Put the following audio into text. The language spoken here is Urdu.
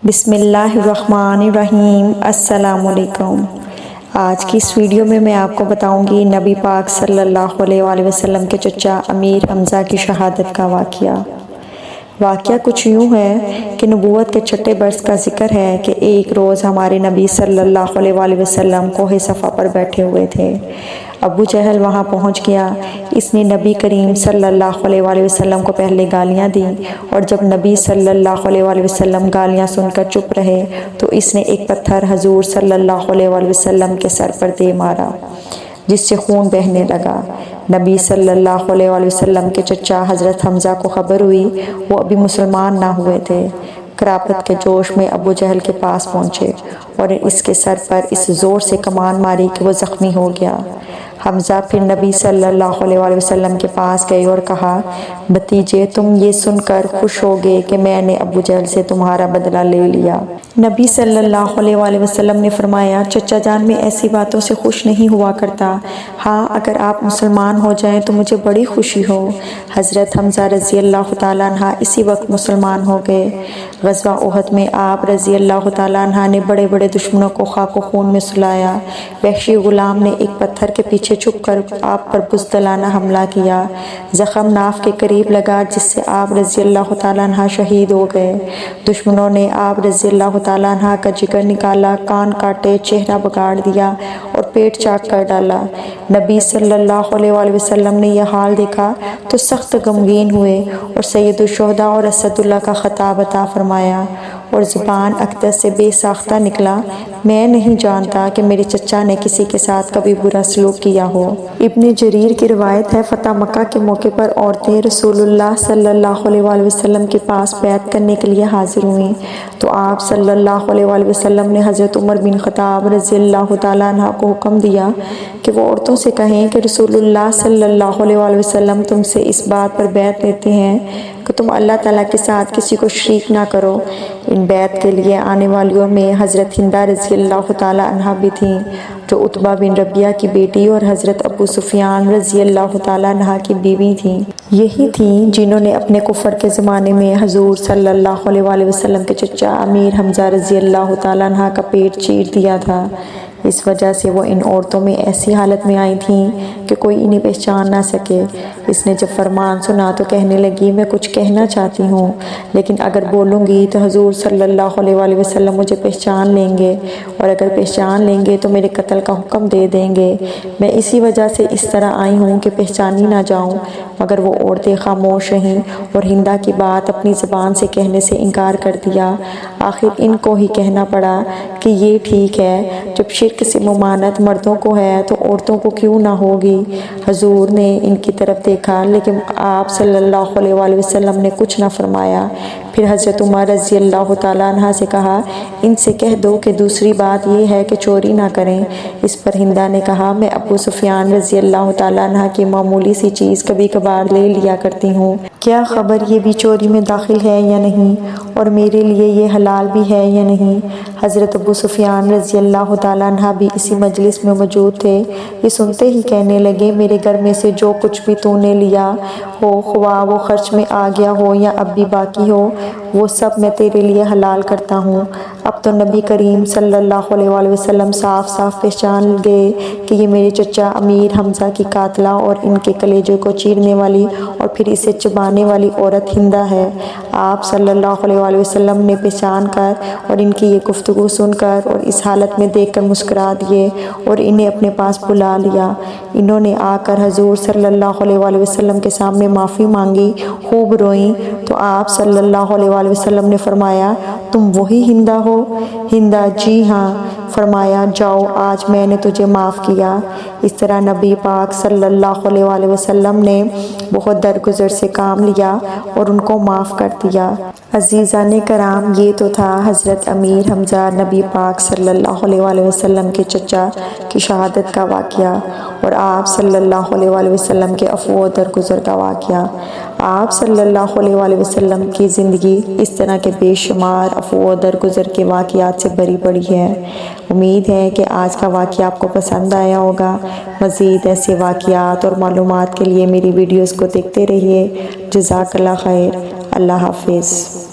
بسم اللہ الرحمن الرحیم۔ السلام علیکم۔ آج کی اس ویڈیو میں آپ کو بتاؤں گی نبی پاک صلی اللہ علیہ وآلہ وسلم کے چچا امیر حمزہ کی شہادت کا واقعہ کچھ یوں ہے کہ نبوت کے چھٹے برس کا ذکر ہے کہ ایک روز ہمارے نبی صلی اللہ علیہ وآلہ وسلم کوہ صفا پر بیٹھے ہوئے تھے۔ ابو جہل وہاں پہنچ گیا۔ اس نے نبی کریم صلی اللہ علیہ وآلہ وسلم کو پہلے گالیاں دیں، اور جب نبی صلی اللہ علیہ وآلہ وسلم گالیاں سن کر چپ رہے تو اس نے ایک پتھر حضور صلی اللہ علیہ وآلہ وسلم کے سر پر دے مارا، جس سے خون بہنے لگا۔ نبی صلی اللہ علیہ وآلہ وسلم کے چچا حضرت حمزہ کو خبر ہوئی، وہ ابھی مسلمان نہ ہوئے تھے۔ قرابت کے جوش میں ابو جہل کے پاس پہنچے اور اس کے سر پر اس زور سے کمان ماری کہ وہ زخمی ہو گیا۔ حمزہ پھر نبی صلی اللہ علیہ وآلہ وسلم کے پاس گئے اور کہا، بھتیجے تم یہ سن کر خوش ہوگے کہ میں نے ابو جہل سے تمہارا بدلہ لے لیا۔ نبی صلی اللہ علیہ وآلہ وسلم نے فرمایا، چچا جان میں ایسی باتوں سے خوش نہیں ہوا کرتا، ہاں اگر آپ مسلمان ہو جائیں تو مجھے بڑی خوشی ہو۔ حضرت حمزہ رضی اللہ تعالیٰ عنہ اسی وقت مسلمان ہو گئے۔ غزوہ احد میں آپ رضی اللہ تعالیٰ عنہ نے بڑے بڑے دشمنوں کو خاک و خون میں سلایا۔ وحشی غلام نے ایک پتھر کے پیچھے چھپ کر آپ پر بزدلانہ حملہ کیا۔ زخم ناف کے قریب لگا جس سے آپ رضی اللہ تعالیٰ عنہ شہید ہو گئے۔ دشمنوں نے آپ رضی اللہ تعالیٰ عنہ کا جگر نکالا، کان کاٹے، چہرہ بگاڑ دیا اور پیٹ چاک کر ڈالا۔ نبی صلی اللہ علیہ وآلہ وسلم نے یہ حال دیکھا تو سخت غمگین ہوئے اور سید الشہداء اور اسد اللہ کا خطاب عطا فرمایا، اور زبان اقدس سے بے ساختہ نکلا، میں نہیں جانتا کہ میرے چچا نے کسی کے ساتھ کبھی برا سلوک کیا ہو۔ ابن جریر کی روایت ہے، فتح مکہ کے موقع پر عورتیں رسول اللہ صلی اللہ علیہ وآلہ وسلم کے پاس بیعت کرنے کے لیے حاضر ہوئیں تو آپ صلی اللہ علیہ وآلہ وسلم نے حضرت عمر بن خطاب رضی اللہ تعالیٰ عنہ کو حکم دیا کہ وہ عورتوں سے کہیں کہ رسول اللہ صلی اللہ علیہ وآلہ وسلم تم سے اس بات پر بیعت لیتے ہیں کہ تم اللہ تعالیٰ کے ساتھ کسی کو شریک نہ کرو۔ ان بیعت کے لیے آنے والیوں میں حضرت ہندہ رضی اللہ تعالیٰ عنہ بھی تھیں، جو عتبہ بن ربیعہ کی بیٹی اور حضرت ابو سفیان رضی اللہ تعالیٰ عنہ کی بیوی تھیں۔ یہی تھیں جنہوں نے اپنے کفر کے زمانے میں حضور صلی اللہ علیہ وآلہ وسلم کے چچا امیر حمزہ رضی اللہ تعالیٰ عنہ کا پیٹ چیر دیا تھا۔ اس وجہ سے وہ ان عورتوں میں ایسی حالت میں آئی تھیں کہ کوئی انہیں پہچان نہ سکے۔ اس نے جب فرمان سنا تو کہنے لگی، میں کچھ کہنا چاہتی ہوں لیکن اگر بولوں گی تو حضور صلی اللہ علیہ وآلہ وسلم مجھے پہچان لیں گے، اور اگر پہچان لیں گے تو میرے قتل کا حکم دے دیں گے۔ میں اسی وجہ سے اس طرح آئی ہوں کہ پہچانی نہ جاؤں۔ مگر وہ عورتیں خاموش رہیں اور ہندہ کی بات اپنی زبان سے کہنے سے انکار کر دیا۔ آخر ان کو ہی کہنا پڑا کہ یہ ٹھیک ہے، جب شرک سے ممانعت مردوں کو ہے تو عورتوں کو کیوں نہ ہوگی۔ حضور نے ان کی طرف دیکھا لیکن آپ صلی اللہ علیہ وآلہ وسلم نے کچھ نہ فرمایا۔ پھر حضرت عمر رضی اللہ تعالیٰ عنہ سے کہا، ان سے کہہ دو کہ دوسری بات یہ ہے کہ چوری نہ کریں۔ اس پر ہندہ نے کہا، میں ابو سفیان رضی اللہ تعالیٰ عنہ کی معمولی سی چیز کبھی کبھار لے لیا کرتی ہوں، کیا خبر یہ بھی چوری میں داخل ہے یا نہیں، اور میرے لیے یہ حلال بھی ہے یا نہیں۔ حضرت ابو سفیان رضی اللہ تعالیٰ عنہ بھی اسی مجلس میں موجود تھے۔ یہ سنتے ہی کہنے لگے، میرے گھر میں سے جو کچھ بھی تو نے لیا ہو، خواہ وہ خرچ میں آ گیا ہو یا اب بھی باقی ہو، وہ سب میں تیرے لیے حلال کرتا ہوں۔ اب تو نبی کریم صلی اللہ علیہ وآلہ وسلم صاف صاف پہچان گئے کہ یہ میرے چچا امیر حمزہ کی قاتلہ اور ان کے کلیجے کو چیرنے والی اور پھر اسے چبانے والی عورت ہندہ ہے۔ آپ صلی اللہ علیہ وآلہ وسلم نے پہچان کر اور ان کی یہ گفتگو سن کر اور اس حالت میں دیکھ کر مسکرا دیے اور انہیں اپنے پاس بلا لیا۔ انہوں نے آ کر حضور صلی اللہ علیہ وآلہ وسلم کے سامنے معافی مانگی، خوب روئیں تو آپ صلی اللہ علیہ وآلہ وسلم نے فرمایا، تم وہی ہندہ ہو؟ ہندہ، جی ہاں۔ فرمایا، جاؤ آج میں نے تجھے معاف کیا۔ اس طرح نبی پاک صلی اللہ علیہ وآلہ وسلم نے بہت درگزر سے کام لیا اور ان کو معاف کر دیا۔ عزیزان کرام، یہ تو تھا حضرت امیر حمزہ نبی پاک صلی اللہ علیہ وآلہ وسلم کے چچا کی شہادت کا واقعہ اور آپ صلی اللہ علیہ وآلہ وسلم کے عفو و درگزر کا واقعہ۔ آپ صلی اللہ علیہ وآلہ وسلم کی زندگی اس طرح کے بے شمار عفو و درگزر کے واقعات سے بھری پڑی ہے۔ امید ہے کہ آج کا واقعہ آپ کو پسند آیا ہوگا۔ مزید ایسے واقعات اور معلومات کے لیے میری ویڈیوز کو دیکھتے رہیے۔ جزاک اللہ خیر۔ اللہ حافظ۔